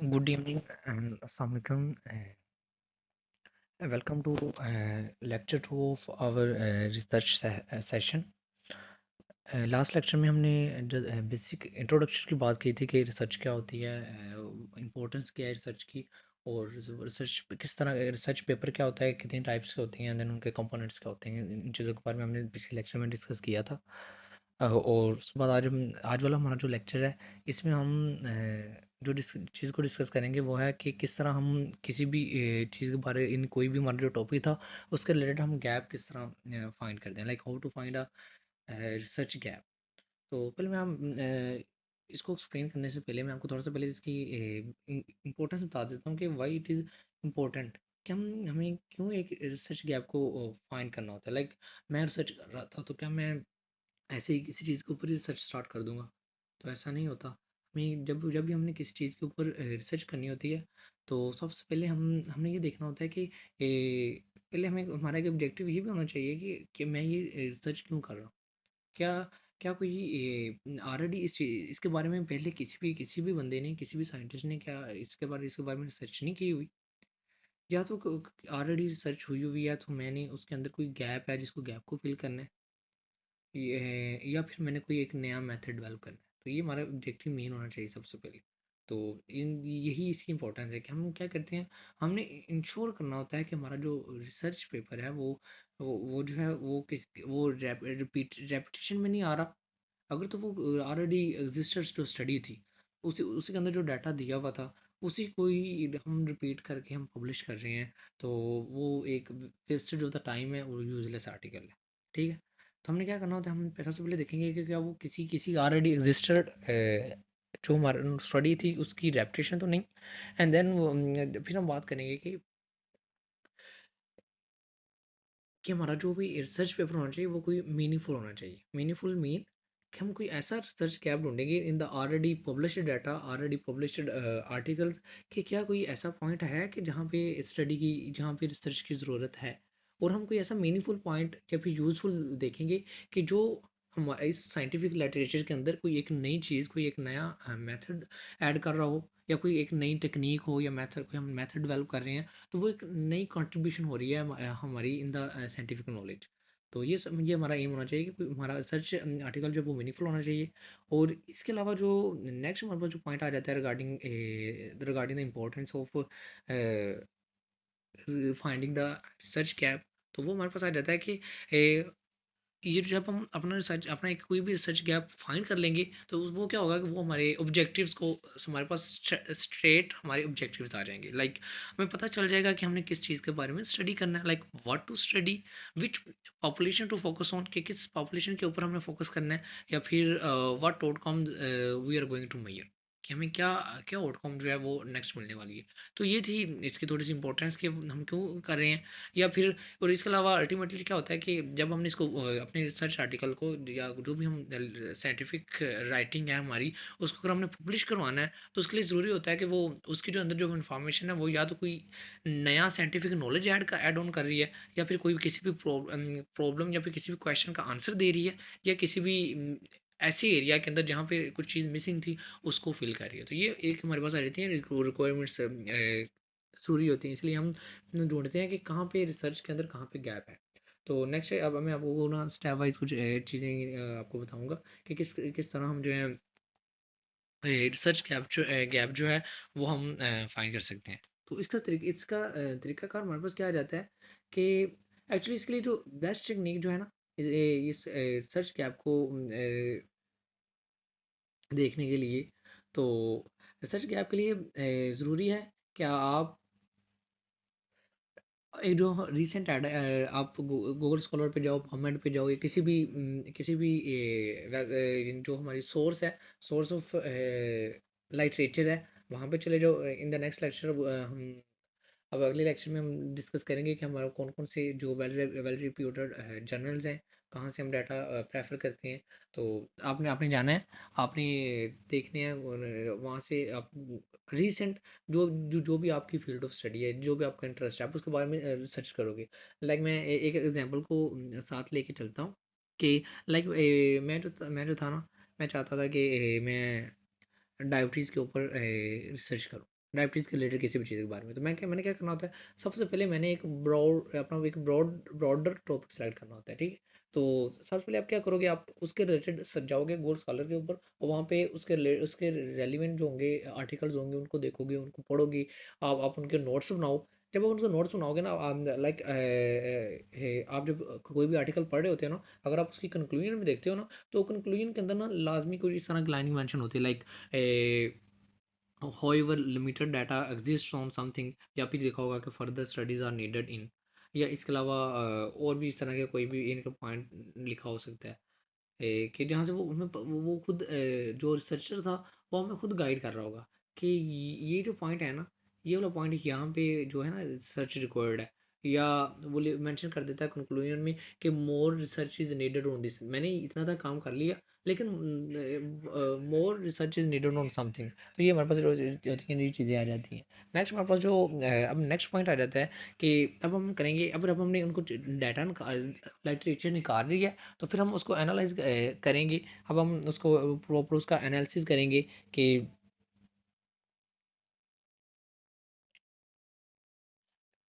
Good evening and Assalamualaikum. Welcome to lecture 2 of our research session. Last lecture में हमने जो basic introduction की बात की थी कि रिसर्च क्या होती है, इम्पोर्टेंस क्या है रिसर्च की, और रिसर्च किस तरह रिसर्च पेपर क्या होता है, कितनी टाइप्स के होती हैं, देन उनके कंपोनेंट्स क्या होते हैं। इन चीज़ों के बारे में हमने पिछले लेक्चर में डिस्कस किया था। और उसके बाद आज वाला हमारा जो लेक्चर है, इसमें हम जो चीज़ को डिस्कस करेंगे वो है कि किस तरह हम किसी भी चीज़ के बारे इन कोई भी हमारा जो टॉपिक था उसके रिलेटेड हम गैप किस तरह फाइंड करते हैं, like how to find a research gap. तो पहले मैं इसको एक्सप्लेन करने से पहले मैं आपको थोड़ा सा पहले इसकी इम्पोर्टेंस बता देता हूँ कि वाई इट इज़ इम्पोर्टेंट, कि हमें क्यों एक रिसर्च गैप को फाइंड करना होता है। लाइक मैं रिसर्च कर रहा था, तो क्या मैं ऐसे ही किसी चीज़ के ऊपर रिसर्च स्टार्ट कर दूंगा? तो ऐसा नहीं होता। हमें जब जब भी हमने किसी चीज़ के ऊपर रिसर्च करनी होती है, तो सबसे पहले हमने ये देखना होता है कि पहले हमें हमारा एक ऑब्जेक्टिव ये भी होना चाहिए कि मैं ये रिसर्च क्यों कर रहा हूँ। क्या क्या कोई ऑलरेडी इसके बारे में पहले किसी भी बंदे ने, किसी भी साइंटिस्ट ने क्या इसके बारे में रिसर्च नहीं की हुई? या तो ऑलरेडी रिसर्च हुई हुई है, तो मैंने उसके अंदर कोई गैप है जिसको गैप को फिल करना है, या फिर मैंने कोई एक नया मेथड डेवलप करना है। तो ये हमारा ऑब्जेक्टिव मेन होना चाहिए सबसे पहले। तो इन यही इसकी इंपॉर्टेंस है कि हम क्या करते हैं, हमने इंश्योर करना होता है कि हमारा जो रिसर्च पेपर है वो जो है वो रेपिटेशन में नहीं आ रहा। अगर तो वो ऑलरेडी एग्जिस्टर्स जो स्टडी थी, उसी उसी के अंदर जो डाटा दिया हुआ था, उसी को ही हम रिपीट करके हम पब्लिश कर रहे हैं, तो वो एक वेस्टेज ऑफ द टाइम है और यूजलेस आर्टिकल है। ठीक है। तो हमने क्या करना होता है, हम सबसे पहले देखेंगे कि क्या वो किसी किसी ऑलरेडी एग्जिस्टेड जो हमारा स्टडी थी उसकी रेपुटेशन तो नहीं। एंड देन फिर हम बात करेंगे कि हमारा जो भी रिसर्च पेपर होना चाहिए वो कोई मीनिंगफुल होना चाहिए। मीनिंगफुल मीन कि हम कोई ऐसा रिसर्च गैप ढूंढेंगे in the already published data, already published articles, कि क्या कोई ऐसा पॉइंट है कि जहाँ पे रिसर्च की ज़रूरत है। और हम कोई ऐसा मीनिंगफुल पॉइंट या फिर यूज़फुल देखेंगे कि जो हमारे इस साइंटिफिक लिटरेचर के अंदर कोई एक नई चीज़, कोई एक नया मेथड ऐड कर रहा हो, या कोई एक नई टेक्निक हो, या मेथड कोई हम मेथड डेवलप कर रहे हैं, तो वो एक नई कंट्रीब्यूशन हो रही है हमारी इन द साइंटिफिक नॉलेज। तो ये हमारा एम होना चाहिए कि हमारा रिसर्च आर्टिकल जो है वो मीनिंगफुल होना चाहिए। और इसके अलावा जो नेक्स्ट हमारे पास जो पॉइंट आ जाता है regarding the importance of finding the research gap, तो वो हमारे पास आ जाता है कि ये जब हम अपना एक कोई भी रिसर्च गैप फाइंड कर लेंगे, तो वो क्या होगा कि वो हमारे ऑब्जेक्टिव्स को, हमारे पास स्ट्रेट हमारे ऑब्जेक्टिव्स आ जाएंगे। लाइक हमें पता चल जाएगा कि हमने किस चीज़ के बारे में स्टडी करना है, like what to study, which population to focus on, कि किस पॉपुलेशन के ऊपर हमने फोकस करना है, या फिर what outcome we are going to measure, कि हमें क्या क्या आउटकम जो है वो नेक्स्ट मिलने वाली है। तो ये थी इसकी थोड़ी सी इंपॉर्टेंस कि हम क्यों कर रहे हैं। या फिर और इसके अलावा अल्टीमेटली क्या होता है कि जब हमने इसको अपने रिसर्च आर्टिकल को, या जो भी हम साइंटिफिक राइटिंग है हमारी, उसको अगर हमने पब्लिश करवाना है, तो उसके लिए ज़रूरी होता है कि वो उसकी जो अंदर जो इन्फॉर्मेशन है वो या तो कोई नया साइंटिफिक नॉलेज ऐड ऑन कर रही है, या फिर कोई किसी भी प्रॉब्लम या फिर किसी भी क्वेश्चन का आंसर दे रही है, या किसी भी ऐसे एरिया के अंदर जहाँ पे कुछ चीज़ मिसिंग थी उसको फिल कर रही है। तो ये एक हमारे पास आ जाती है रिक्वायरमेंट्स ज़रूरी होती है, इसलिए हम ढूँढते हैं कि कहाँ पे रिसर्च के अंदर कहाँ पे गैप है। तो नेक्स्ट अब मैं आपको ना स्टेप वाइज़ कुछ चीज़ें आपको बताऊँगा कि किस किस तरह हम जो है रिसर्च गैप जो है वो हम फाइंड कर सकते हैं। तो इसका तरीकाकार हमारे पास क्या आ जाता है कि एक्चुअली इसके लिए जो बेस्ट टेक्नीक जो है ना, इस रिसर्च गैप को देखने के लिए, तो रिसर्च गैप के लिए ज़रूरी है कि आप एक जो रिसेंट ऐड है, आप गूगल स्कॉलर पे जाओ, पबमेड पे जाओ, या किसी भी जो हमारी सोर्स है, सोर्स ऑफ लिटरेचर है, वहाँ पे चले जाओ। इन द नेक्स्ट लेक्चर हम अब अगले लेक्चर में हम डिस्कस करेंगे कि हमारा कौन कौन से जो वेल रिप्यूटेड जर्नल्स हैं, कहाँ से हम डाटा प्रेफर करते हैं। तो आपने आपने जाना है, आपने देखने हैं, और वहाँ से आप रीसेंट जो भी आपकी फील्ड ऑफ स्टडी है, जो भी आपका इंटरेस्ट है, आप उसके बारे में रिसर्च करोगे। लाइक मैं एक एग्जांपल को साथ लेके चलता हूँ कि लाइक मैं जो था ना, मैं चाहता था कि मैं डायबिटीज़ के ऊपर रिसर्च करूँ। डायबिटीज़ के रिलेटेड किसी भी चीज़ के बारे में। तो मैंने क्या करना होता है, सबसे पहले मैंने एक ब्रॉडर टॉपिक सेलेक्ट करना होता है, ठीक है? तो सबसे पहले आप क्या करोगे, आप उसके रिलेटेड जाओगे गूगल स्कॉलर के ऊपर, और वहाँ पे उसके रेलिवेंट जो होंगे आर्टिकल्स होंगे उनको देखोगे, उनको पढ़ोगे, आप उनके नोट्स बनाओ। जब आप उनके नोट्स बनाओगे ना, लाइक आप जब कोई भी आर्टिकल पढ़ रहे होते हैं ना, अगर आप उसकी कंक्लूजन में देखते हो ना, तो कंक्लूजन के अंदर ना लाजमी कोई इस तरह की लाइन मेंशन होती है, like however limited data exists on something, या फिर देखा होगा कि further studies are needed in, या इसके अलावा और भी इस तरह के कोई भी इनका पॉइंट लिखा हो सकता है, कि जहाँ से वो हमें वो खुद जो रिसर्चर था वो हमें खुद गाइड कर रहा होगा कि ये जो पॉइंट है ना, ये वाला पॉइंट यहाँ पे जो है ना रिसर्च रिक्वायर्ड है, या वो मेंशन कर देता है कंक्लूजन में कि more research is needed on this. मैंने इतना तक काम कर लिया, लेकिन more research is needed on something. तो ये हमारे पास रोज ये चीज़ें आ जाती हैं। नेक्स्ट हमारे पास जो अब नेक्स्ट पॉइंट आ जाता है कि अब हम करेंगे, अब हमने उनको डाटा लिटरेचर निकाल रही है, तो फिर हम उसको एनालाइज करेंगे। अब हम उसको प्रॉपर उसका एनालिसिस करेंगे कि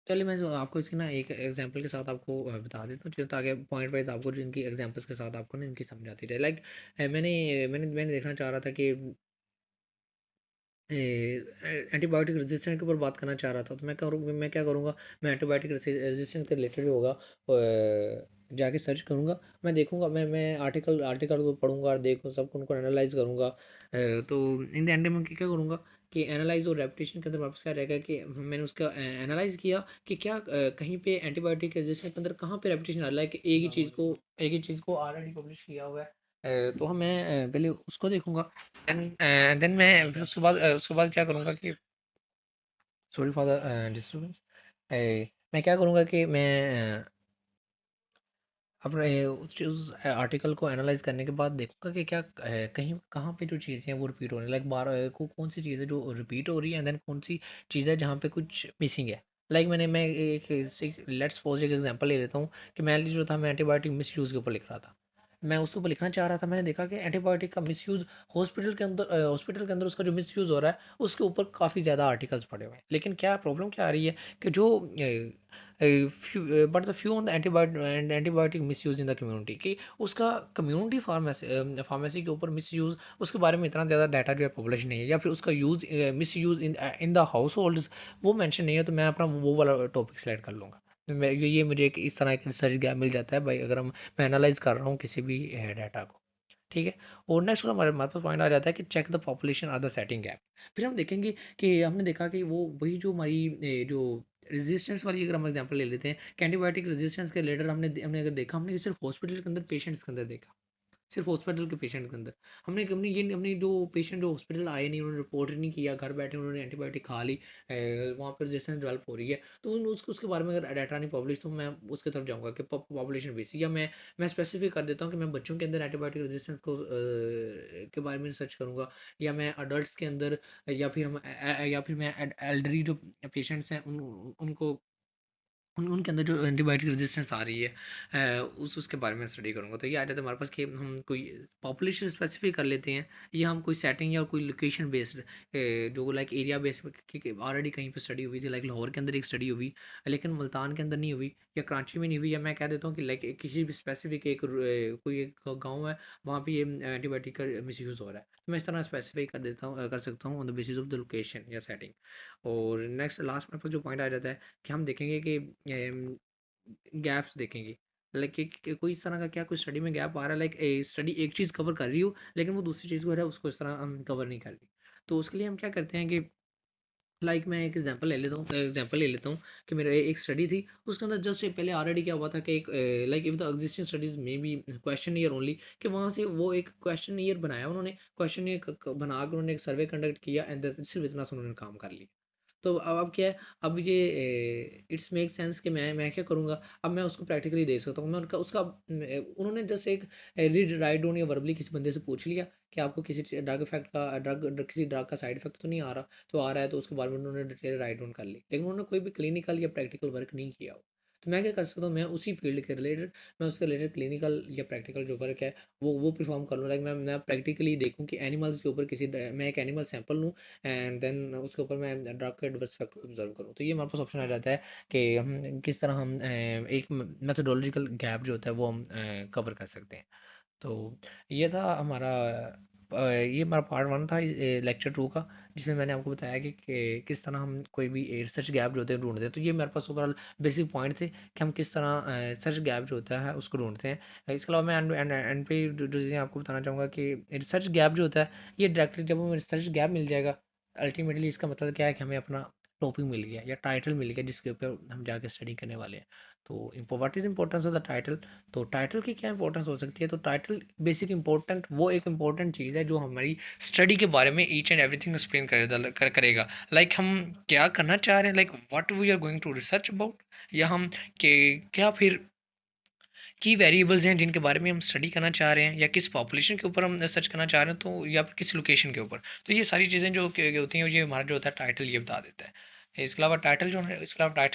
चलिए मैं जो आपको इसकी ना एक एग्जांपल के साथ आपको बता देता हूँ, चलिए ताकि पॉइंट वाइज आपको जो इनकी एग्जांपल्स के साथ आपको ना इनकी समझ आती रहे। लाइक मैंने मैंने देखना चाह रहा था कि एंटीबायोटिक रेजिस्टेंस के ऊपर बात करना चाह रहा था, तो मैं क्या करूँगा, मैं एंटीबायोटिक रेजिस्टेंस के रिलेटेड होगा जाके सर्च करूँगा, मैं देखूँगा, मैं आर्टिकल आर्टिकल को पढ़ूंगा और देखूँ सब उनको एनालाइज करूँगा। तो इन द एंड में क्या करूँगा कि एनालाइज और रेपिटेशन के अंदर वापस क्या रहेगा कि मैंने उसका एनालाइज किया कि क्या कहीं पे एंटीबायोटिक रेजिस्टेंस के अंदर कहाँ पे रेपिटेशन आ रहा है, कि एक ही चीज़ को ऑलरेडी पब्लिश किया हुआ है। तो मैं पहले उसको देखूंगा, देन मैं फिर उसके बाद क्या करूँगा कि सॉरी फॉर द डिस्टर्बेंस, मैं क्या करूँगा कि मैं अपने उस आर्टिकल को एनालाइज करने के बाद देखूंगा कि क्या कहीं कहाँ पे जो चीज़ें हैं वो रिपीट हो रही है, लाइक बार कौन सी चीज़ है जो रिपीट हो रही है, एंड देन कौन सी चीज़ है जहाँ पे कुछ मिसिंग है। लाइक मैं एक लेट्स सपोज एक एग्जांपल ले लेता हूँ कि मैं जो था मैं एंटीबायोटिक मिस यूज़ के ऊपर लिख रहा था, मैं उसके ऊपर लिखना चाह रहा था, मैंने देखा कि एंटीबायोटिक का मिसयूज़ हॉस्पिटल के अंदर उसका जो मिसयूज़ हो रहा है उसके ऊपर काफ़ी ज़्यादा आर्टिकल्स पड़े हुए हैं। लेकिन क्या प्रॉब्लम क्या आ रही है कि जो but the few on the antibiotic misuse in the community, कि उसका कम्युनिटी फार्मेसी के ऊपर मिसयूज़, उसके बारे में इतना ज़्यादा डाटा जो है पब्लिश नहीं है, या फिर उसका use misuse in the house holds वो मेंशन नहीं है। तो मैं अपना वो वाला टॉपिक सेलेक्ट कर लूँगा। ये मुझे एक इस तरह का रिसर्च गैप मिल जाता है भाई, अगर मैं एनालाइज कर रहा हूँ किसी भी डाटा को, ठीक है। और नेक्स्ट हमारे हमारे पास पॉइंट आ जाता है कि check the population are the setting gap. फिर हम देखेंगे कि हमने देखा कि वो वही जो हमारी जो रेजिस्टेंस वाली अगर हम एग्जांपल ले लेते हैं कि एंटीबायोटिक रेजिस्टेंस के रिलेटेड हमने हमने अगर देखा, हमने सिर्फ हॉस्पिटल के अंदर पेशेंट्स के अंदर देखा, सिर्फ हॉस्पिटल के पेशेंट के अंदर हमने हमने ये अपनी जो पेशेंट जो हॉस्पिटल आए नहीं, उन्होंने रिपोर्ट नहीं किया, घर बैठे उन्होंने एंटीबायोटिक खा ली, वहाँ पर रेजिस्टेंस डेवलप हो रही है, तो उसके बारे में अगर डाटा नहीं पब्लिश, तो मैं उसकी तरफ जाऊँगा कि पॉपुलेशन बेस, या मैं स्पेसिफिक कर देता हूँ कि मैं बच्चों के अंदर एंटीबायोटिक रेजिस्टेंस को के बारे में रिसर्च करूँगा, या मैं अडल्ट के अंदर, या फिर मैं एल्डरी जो पेशेंट्स हैं उनको उनके अंदर जो एंटीबायोटिक रेजिस्टेंस आ रही है उसके बारे में स्टडी करूँगा। तो ये आ जाता है हमारे पास कि हम कोई पॉपुलेशन स्पेसिफिक कर लेते हैं, या हम कोई सेटिंग या कोई लोकेशन बेस्ड जो लाइक एरिया बेस्ड ऑलरेडी कहीं पे स्टडी हुई थी, लाइक लाहौर के अंदर एक स्टडी हुई, लेकिन मुल्तान के अंदर नहीं हुई, या कराची में नहीं हुई, या मैं कह देता हूँ कि लाइक किसी भी स्पेसिफिक कोई एक गाँव है वहाँ पे ये एंटीबायोटिक का मिस यूज़ हो रहा है, तो मैं इस तरह स्पेसिफाई कर देता हूँ, कर सकता हूँ on the basis of the location या सेटिंग। और नेक्स्ट लास्ट मेरे पास जो पॉइंट आ जाता है कि हम देखेंगे कि गैप्स देखेंगे, लाइक कोई इस तरह का क्या कोई स्टडी में गैप आ रहा है, लाइक स्टडी एक चीज़ कवर कर रही हो लेकिन वो दूसरी चीज़ को है उसको इस तरह हम कवर नहीं कर रही। तो उसके लिए हम क्या करते हैं कि लाइक मैं एक एग्जांपल ले लेता हूँ कि मेरा एक स्टडी थी, उसके अंदर जस्ट पहले ऑलरेडी क्या हुआ था कि एक like if the existing studies में बी क्वेश्चन ईयर ओनली, कि वहाँ से वो एक क्वेश्चन ईयर बनाया उन्होंने, क्वेश्चन ईयर बना कर उन्होंने एक सर्वे कंडक्ट किया, एंड सिर्फ इतना से उन्होंने काम कर लिया। तो अब क्या है, अब ये इट्स मेक सेंस कि मैं क्या करूँगा, अब मैं उसको प्रैक्टिकली देख सकता हूँ, मैं उनका उसका उन्होंने जस्ट एक रीड राइट डाउन या वर्बली किसी बंदे से पूछ लिया कि आपको किसी ड्रग इफेक्ट का किसी ड्रग का साइड इफेक्ट तो नहीं आ रहा, तो आ रहा है तो उसके बारे में उन्होंने डिटेल राइट डाउन कर ली, लेकिन उन्होंने कोई भी क्लिनिकल या प्रैक्टिकल वर्क नहीं किया। तो मैं क्या कर सकता हूँ, मैं उसी फील्ड के रिलेटेड, मैं उसके रिलेटेड क्लिनिकल या प्रैक्टिकल जो वर्क है वो परफॉर्म कर लूँ। लाइक मैं प्रैक्टिकली देखूँ कि एनिमल्स के ऊपर मैं एक एनिमल सैंपल लूँ एंड देन उसके ऊपर मैं ड्रग के एडवर्स इफेक्ट ऑब्जर्व करूँ। तो ये हमारे पास ऑप्शन आ जाता है कि हम किस तरह हम एक मेथोडोलॉजिकल गैप जो होता है वो हम कवर कर सकते हैं। तो ये था हमारा ये हमारा पार्ट वन था लेक्चर टू का, जिसमें मैंने आपको बताया कि किस तरह हम कोई भी रिसर्च गैप जो होते हैं ढूंढते हैं। तो ये मेरे पास ओवरऑल बेसिक पॉइंट थे कि हम किस तरह रिसर्च गैप जो होता है उसको ढूंढते हैं। इसके अलावा मैं एंड पे जो चीज़ें आपको बताना चाहूँगा कि रिसर्च गैप जो होता है, ये डायरेक्टली जब हमें रिसर्च गैप मिल जाएगा, अल्टीमेटली इसका मतलब क्या है कि हमें अपना टॉपिक मिल गया या टाइटल मिल गया जिसके ऊपर हम जाके स्टडी करने वाले हैं। तो what is importance of the title? तो टाइटल की क्या इंपॉर्टेंस हो सकती है? तो टाइटल बेसिक इंपॉर्टेंट वो एक इंपॉर्टेंट चीज़ है जो हमारी स्टडी के बारे में ईच एंड एवरीथिंग एक्सप्लेन करेगा। लाइक हम क्या करना चाह रहे हैं, like what we are going to research about, या हम के क्या फिर की वेरिएबल्स हैं जिनके बारे में हम स्टडी करना चाह रहे हैं, या किस पॉपुलेशन के ऊपर हम सर्च करना चाह रहे हैं, तो या फिर किस लोकेशन के ऊपर। तो ये सारी चीज़ें जो होती हैं, ये हमारा जो होता है टाइटल ये बता देता है। इसके अलावा टाइटल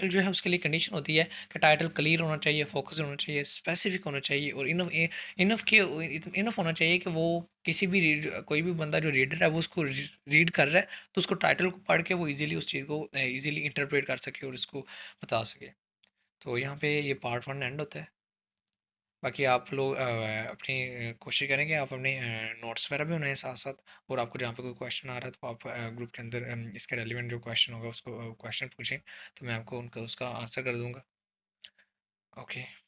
जो है उसके लिए कंडीशन होती है कि टाइटल क्लियर होना चाहिए, फोकस होना चाहिए, स्पेसिफिक होना चाहिए और इनफ इनफ के इनफ होना चाहिए कि वो किसी भी कोई भी बंदा जो रीडर है वो उसको रीड कर रहा है, तो उसको टाइटल को पढ़ के वो इजीली उस चीज़ को इजीली इंटरप्रेट कर सके और उसको बता सके। तो यहाँ पे ये पार्ट वन एंड होता है। बाकी आप लोग अपनी कोशिश करें कि आप अपने नोट्स वगैरह भी बनाएं साथ साथ, और आपको जहाँ पे कोई क्वेश्चन आ रहा है तो आप ग्रुप के अंदर इसके रेलिवेंट जो क्वेश्चन होगा उसको क्वेश्चन पूछें, तो मैं आपको उनका उसका आंसर कर दूंगा। ओके।